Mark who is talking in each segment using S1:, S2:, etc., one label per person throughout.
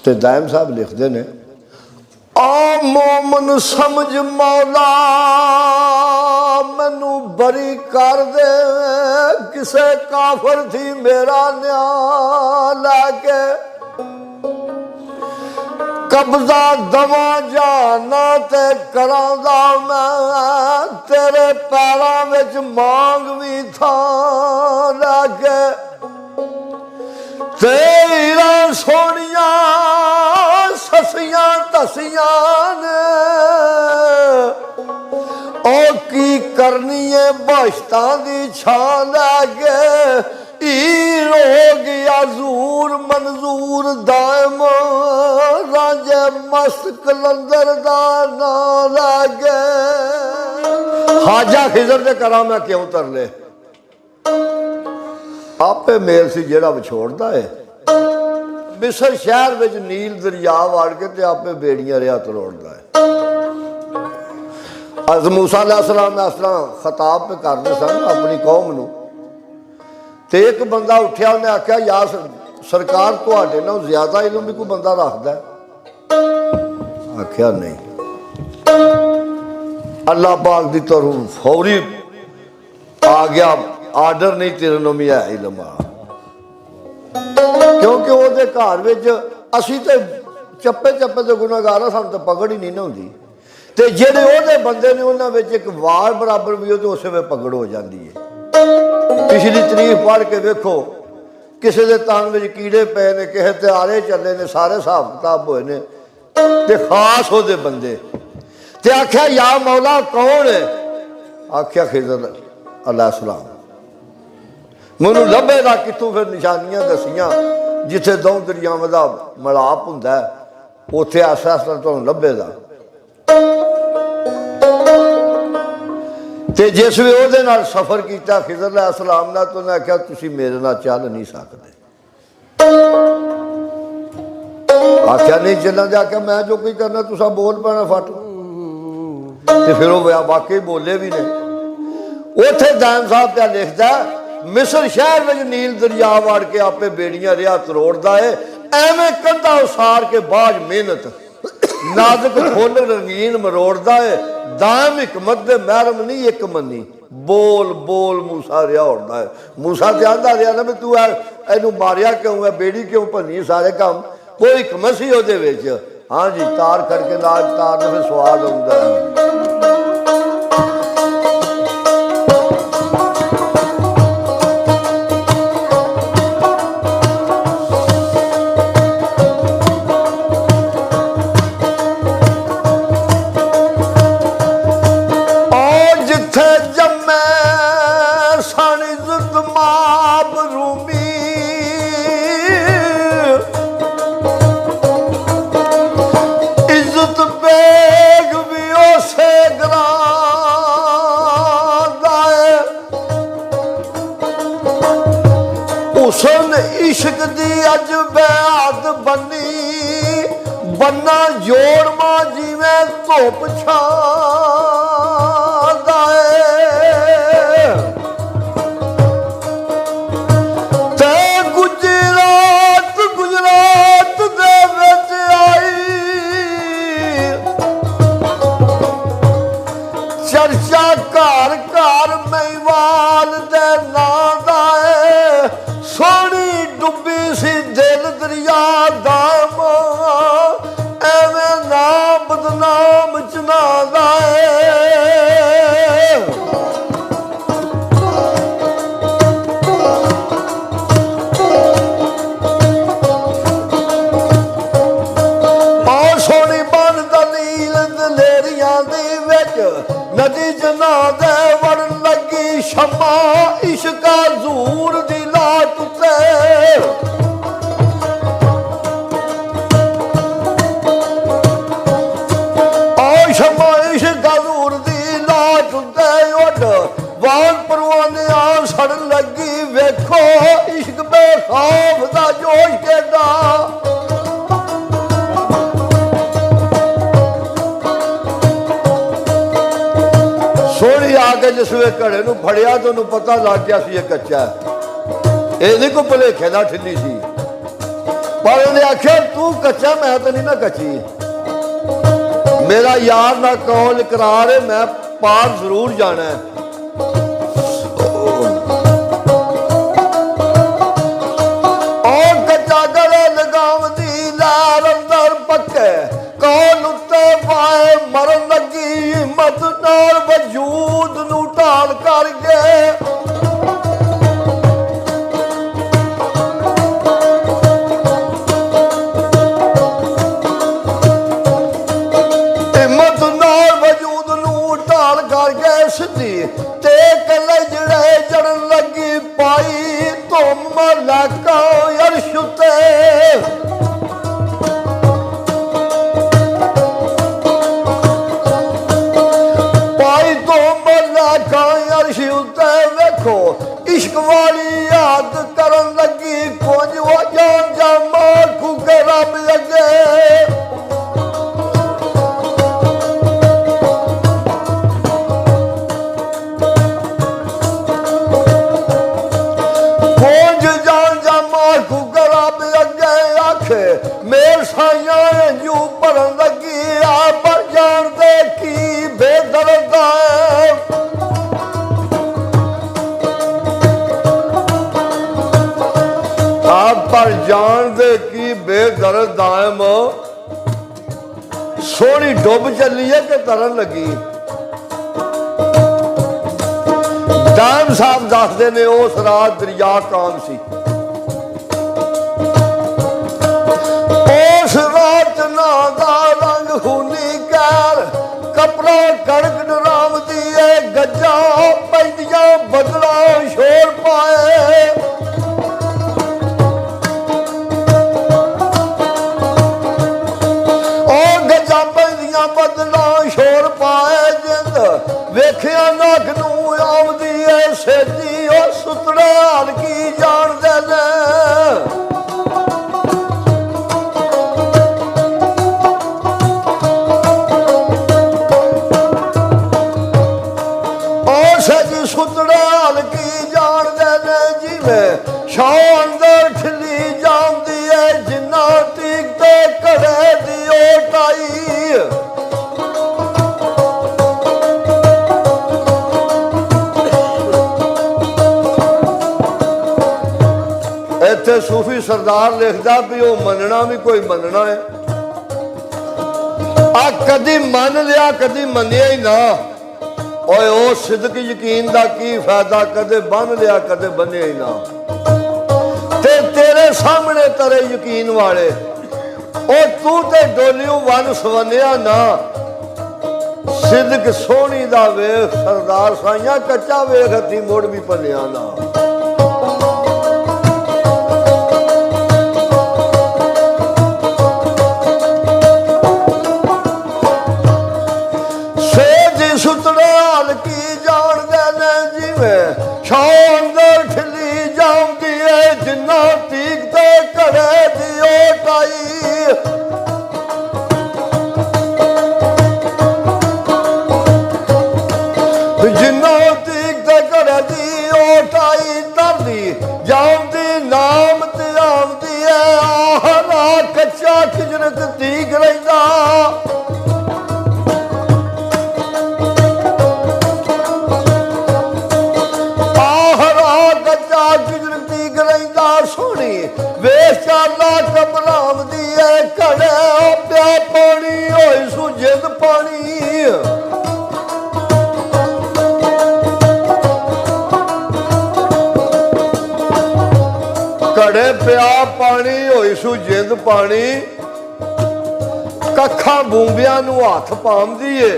S1: तो दायम साहब लिखते ने आ मोमन समझ मौला मैनू बरी कर दे किसे काफर थी मेरा न्याय लैके कब्जा दवा जाना ते करांदा मैं तेरे पैरों विच मांग भी था लैके तेरा सोनिया ससियां तसियां ने ओ की करनी है बश्तां दी छां लैके हीर हो गया जूर मंजूर दायम रांझे मस्त कलंदर दा नां लैके हाजा खिजर दे करा मैं क्यों तरले आपे मेल सी जेड़ा विछोड़दा है मिस्र शहर विच नील दरिया वड़ के ते आपे बेड़ियां रिया तरोड़दा है हज़रत मूसा अलैहिस्सलाम इस तरह खिताब पे करदे सन अपनी कौम नूं ते एक बंदा उठिया उन्हें आख्या या सरकार तुहाडे नाल ज्यादा इल्म भी कोई बंदा रखदा है आख्या नहीं अल्लाह पाक दी तरफ फौरी आ गया आर्डर नहीं तेरे नूं भी है इल्म क्योंकि ਉਹਦੇ ਘਰ ਵਿੱਚ ਅਸੀਂ ਤੇ ਚੱਪੇ ਚੱਪੇ ਤੇ ਗੁਨਾਹਗਾਰ ਆ ਸਾਨੂੰ ਤਾਂ ਪਕੜ ਹੀ ਨਹੀਂ ਨਾ ਹੁੰਦੀ ਤੇ ਜਿਹੜੇ ਉਹਦੇ ਬੰਦੇ ਨੇ ਉਹਨਾਂ ਵਿੱਚ ਇੱਕ ਵਾਰ ਬਰਾਬਰ ਵੀ ਉਹਦੇ ਉਸੇ ਵੇ ਪਕੜ ਹੋ ਜਾਂਦੀ ਹੈ ਪਿਛਲੀ ਤਾਰੀਖ ਪੜ੍ਹ ਕੇ ਵੇਖੋ ਕਿਸੇ ਦੇ ਤਨ ਵਿੱਚ ਕੀੜੇ ਪਏ ਨੇ ਕਿਸੇ ਤੇ ਆਰੇ ਚੱਲੇ ਨੇ ਸਾਰੇ ਹਿਸਾਬ ਕਿਤਾਬ ਹੋਏ ਨੇ ਤੇ ਖਾਸ ਉਹਦੇ ਬੰਦੇ ਤੇ ਆਖਿਆ ਯਾ ਮੌਲਾ ਕੌਣ ਹੈ ਆਖਿਆ ਖਿਜ਼ਰ अलैहिस्सलाम मैनू लभेगा कितों फिर निशानियां दसियां जिथे दो दरियावां दा मिलाप हुंदा है उत्थे आस्ता आस्ता तुहानूं लभेगा ते जिस वे ओहदे नाल सफर कीता खिज़र अलैहिस्सलाम नाल तो उन्हें आख्या तुसीं मेरे नाल चल नहीं सकदे आख्या नहीं चलण दे आख्या मैं जो कोई करना तुसां बोल पैना फट ते फिर वो वाकई बोले भी ने उथे दायम साहब क्या लिखता मिस्र शहर में नील दरिया वड़ के आपे बेड़ियां रिया तरोड़दा है एवें कंधा उसार के बाज मेहनत नाजुक फुल रंगीन मरोड़दा है दायम हिकमत दे महरम नहीं एक मनी बोल बोल मूसा रिया होंदा है मूसा ते आंदा रिया ना भी तू इहनूं मारिया क्यों है बेड़ी क्यों भन्नी सारे काम कोई हिकमत सी उहदे विच हाँ जी तार करके नाज तार दे फिर स्वाद आउंदा है इश्क दी अज बेहद बनी बन्ना जोड़ मां जिवें धुप छांदा है ते गुजरात दे विच आई चर्चा घर घर महिवाल दे नां दा है सोनी डुबी सी दिल दरिया दाम एवें ना बदनाम चनादा बहुत सोनी बन दलील दलेरियां दी विच नदी जना दे वड़ लगी शमा इश्का जूर दी लाट ते शमा इश्का जूर दी लाट ते उड वान परवाने आ सड़ लगी वेखो इश्क बेखौफ दा जोश केदा सोनी आके जिस वे घड़े नूं फड़िया तो उन्होंने पता लग गया सी कच्चा है ये को भुलेखे ना ठिली सी पर उन्हें आख्या तू कच्चा मैं तो नहीं ना कच्ची। मेरा यार ना कौल इकरार है, मैं पार जरूर जाना है। और कच्चा गले लगाव दी लार अंदर पक्के कौल उत्ते पाए मरन लगी हिम्मत नाल वजूद नू ढाल कर गए। सिद्धि ते कले जड़े जड़न लगी पाई तुम लका अर्श ते। पाई तुम लका अर्श ते देखो इश्क वाली याद करन लगी कुछ वो जान जामा खुके रब अगे। मेर साइया जू भरन लगी आ पर जान दे की बेदर्द है। आप पर जान दे की बेदर्द दायम सोनी डुब चली है कि तरन लगी। दायम साहब दसदे ने उस रात दरिया काम सी। रात ना दा रंग खूनी कैर कपड़ा कड़क डराम दिए गजा पैदिया बदला शोर पाए। और गजा पैदिया बदला शोर पाए जिंद वेखिया नख नू आमदी है सेजी और सुतड़े हाल की जान दे ने। छाओ अंदर खिली जाती है जिन्ना टीकते घड़े दी ओटाई। इत्थे सूफी सरदार लिखदा भी वो मनना भी कोई मनना है। आ कदी मन लिया कदी मनिया ही ना। ओए ओ सिदक यकीन दा की फायदा कदे बन लिया कदे बनिया ही ना। ते तेरे सामने तेरे यकीन वाले ओ तू ते डोलियों वन सवनिया ना। सिदक सोहनी दा वेख सरदार साइया कच्चा वेख हथी मुड़ भी भलिया ना। सुतड़े हाल की जान देने जिवें छाओ अंदर खिली जाती है जिन्ना तीकते घड़े दी ओटाई। जिन्ना तीकते घड़े दी ओटाई तरदी जाती नाम ते आमदी है आहरा कच्चा खिजरत तीक रहिंदा। सोनी वेशाला कबराम दिए घड़े प्या पानी होई सुजिंद पानी। घड़े प्या पानी होई सुजिंद पानी कखा बूंबिया नू हथ पाम दिए।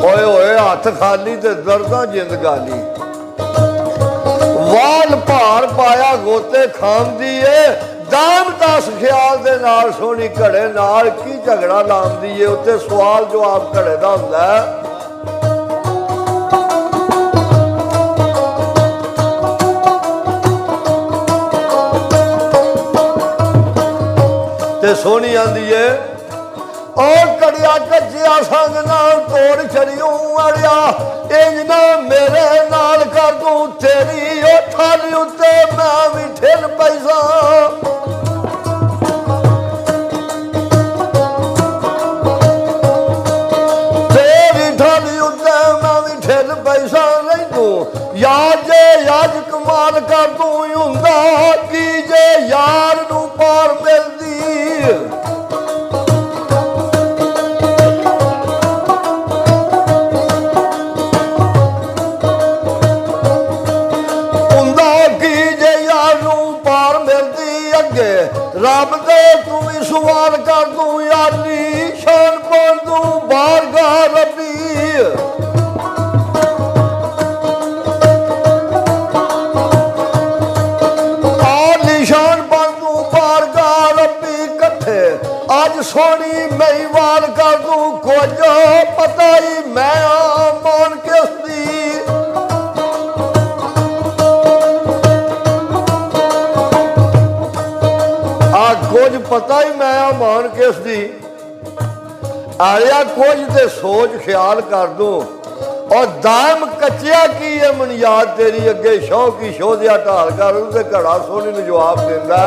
S1: ओए ओए हथ खाली ते दर्दा जिंद गाली। वाल भार पाया गोते खाम दिए दाम दस ख्याल दे नाल सोनी घड़े नाल की झगड़ा लाम दिए। उत्ते सवाल जवाब घड़े दा हुंदा है। ते सोनी आंदी है और कड़िया कच्चिया संग नाल तोड़ छड़ियों अड़िया इंज ना मेरे नाल कर दूं तेरी ओ थाली उत्ते मैं भी ठिल पैसा। दे तू भी सवाल कर दूं यारी शान पढ़ दूं बारगाह रब्बी निशान बन दूं बारगाह रब्बी कट्ठे आज सोनी महिवाल कर दूं कुछ पता ही मैं मान के उसदी कुछ पता ही मैं मान के उसदी आया कुछ ते सोच ख्याल कर दूं और दाम कच्चिया की है मन याद तेरी अगे शौ की शो दिया ढाल कर उसे घड़ा सोनी ने जवाब देंदा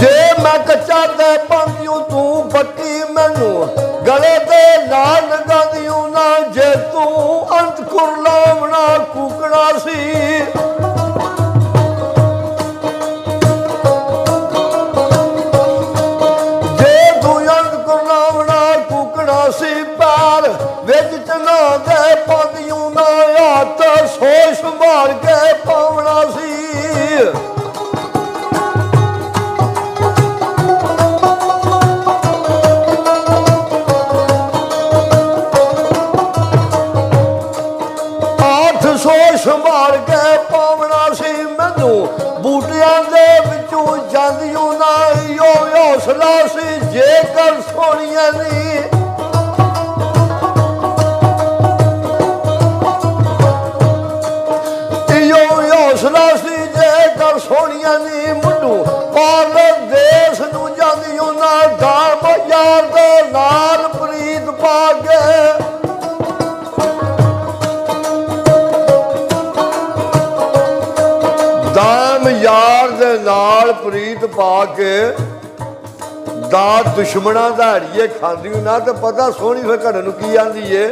S1: जे मैं कच्चा दे पांदियों तू पक्की मैनू गले दे नाल लगादियों ना जे तू अंत कुरलावना कुकड़ा सी सोच संभाल के पावना सी आठ सोच संभाल के पावना सी मैनू बूटियां दे विचों जांदियों ना यो हौसला सी जेकर सोनिया नी हौसला सी जेकर सोनिया नी मुंडू पार देश नू जांदियों ना दाम यार दे नाल प्रीत पा के दाम यार दे नाल प्रीत पा के दा दुश्मना दाड़िए खांदी ना तो पता सोहनी फिर घड़े नू की आंदी है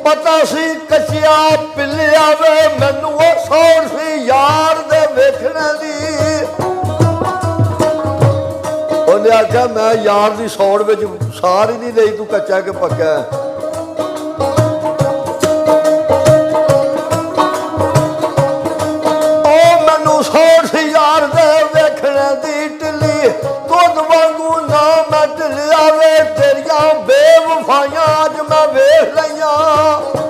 S1: पता सी कचिया पिलिया वे मैनू सौर सी यार दे वेखने दी उन्हें आख्या मैं यार दी सौड़ विच सार ही नहीं लई तू कच्चा के पक्का ओ मैनू सौर सी यार दे वेखने दी टिली दुध वांगू ना मैं टिलिया वे तेरिया बेवफाइयां अज मैं वेख लईयां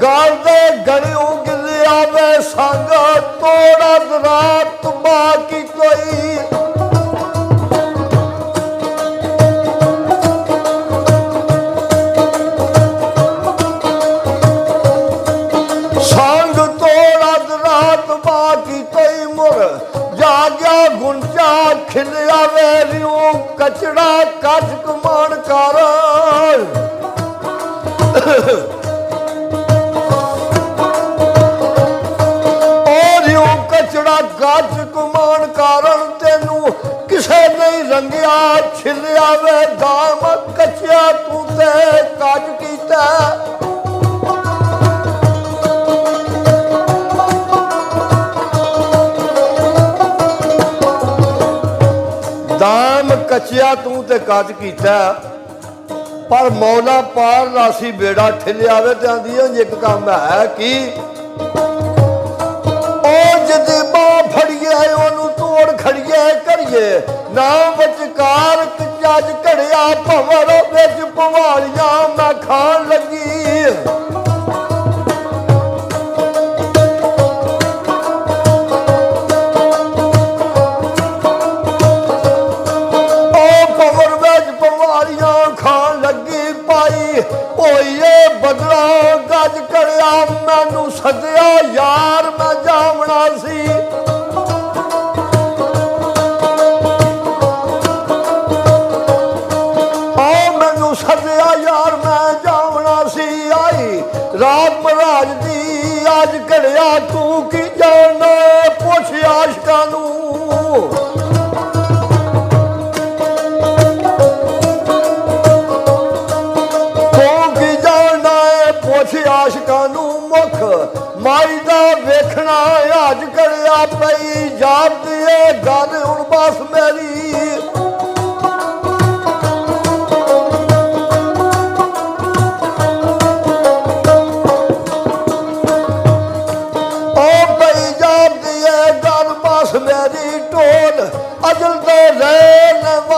S1: गाल दे गलियों गिलिया वे संग तोड़ा रात बाकी कोई संग तोड़ा रात बाकी कोई मुर जाग्या गुंजा खिलिया वे रियो कचड़ा कच कमान कर गज कुमान कारण तेनू किसे नहीं रंगिया छिलिया वे दाम कचिया तू ते कज कीता दाम कचिया तू ते कज कीता पर मौला पार रासी बेड़ा ठिलिया वे ते आंदी एक काम है कि फड़िए ओनू तोड़ खड़िए करिए ना बचकार चज घड़िया भंवर बिच भवालियां मैं खान लगी ओ भंवर बिच भवालियां खान लगी पाई होइए बदला गज घड़िया मैनू सद्या यार मैं जावना सी सद्या यार मैं जावना सी आई रात महाराज दी अज घड़िया तू की जाना पुछ आशका नू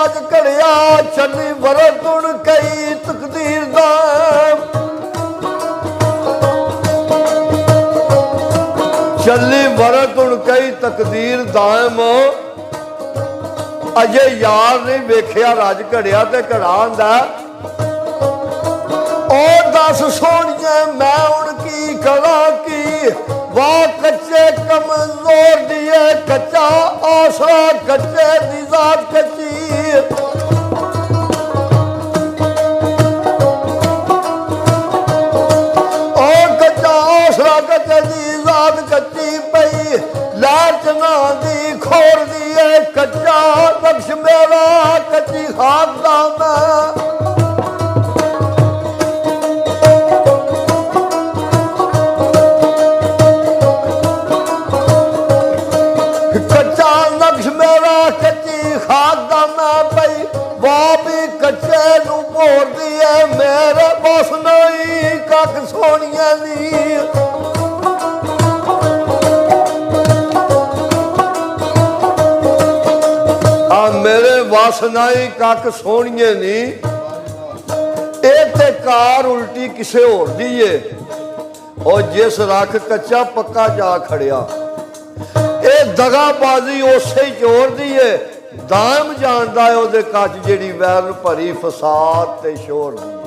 S1: ਰਾਜ ਘੜਿਆ ਚੱਲੀ ਵਰਤ ਤੁਣ ਕਈ ਤਕਦੀਰ ਦਾ ਚੱਲੀ ਵਰਤ ਤੁਣ ਕਈ ਤਕਦੀਰ ਦਾਇਮ ਅਜੇ ਯਾਰ ਨਹੀਂ ਵੇਖਿਆ ਰਾਜ ਘੜਿਆ ਤੇ ਘੜਾ ਹੁੰਦਾ ਉਹ ਦੱਸ ਸੋਹਣੀਏ ਮੈਂ ਹੁਣ ਕੀ ਕਰਾਂ ਕੀ ਵਾਹ ਕੱਚੇ ਕਮਜ਼ੋਰ ਦੀਏ ਕੱਚਾ ਆਸਰਾ ਕੱਚੇ ਦੀ ਜ਼ਾਤ ਕੱਚੀ ਉਹ ਕੱਚਾ ਆਸਰਾ ਕੱਚੇ ਦੀ ਜ਼ਾਤ ਕੱਚੀ ਪਈ ਲਾਚ ਨਾ ਦੀ ਖੋਰ ਦੀਏ ਕੱਚਾ ਬਖਸ਼ ਮੇਰਾ ਕੱਚੀ ਖਾਕ ਦਾ ਮੈਂ ਕੱਚੇ ਨੂੰ ਭੋਰਦੀ ਐ ਮੇਰੇ ਬਸ ਨਹੀਂ ਕੱਖ ਸੋਹਣੀਆਂ ਦੀ ਆ ਮੇਰੇ ਵਸ ਨਹੀਂ ਕੱਖ ਸੋਹਣੀਆਂ ਨੀ ਇਹ ਤੇ ਕਾਰ ਉਲਟੀ ਕਿਸੇ ਹੋਰ ਦੀ ਏ ਉਹ ਜਿਸ ਰੱਖ ਕੱਚਾ ਪੱਕਾ ਜਾ ਖੜਿਆ ਇਹ ਦਗਾਬਾਜ਼ੀ ਉਸੇ ਹੀ ਚੋਰ ਦੀ ਏ ਦਾਇਮ ਜਾਣਦਾ ਹੈ ਉਹਦੇ ਕੱਚ ਜਿਹੜੀ ਵੈਰ ਭਰੀ ਫਸਾਦ ਤੇ ਸ਼ੋਰ ਦੀ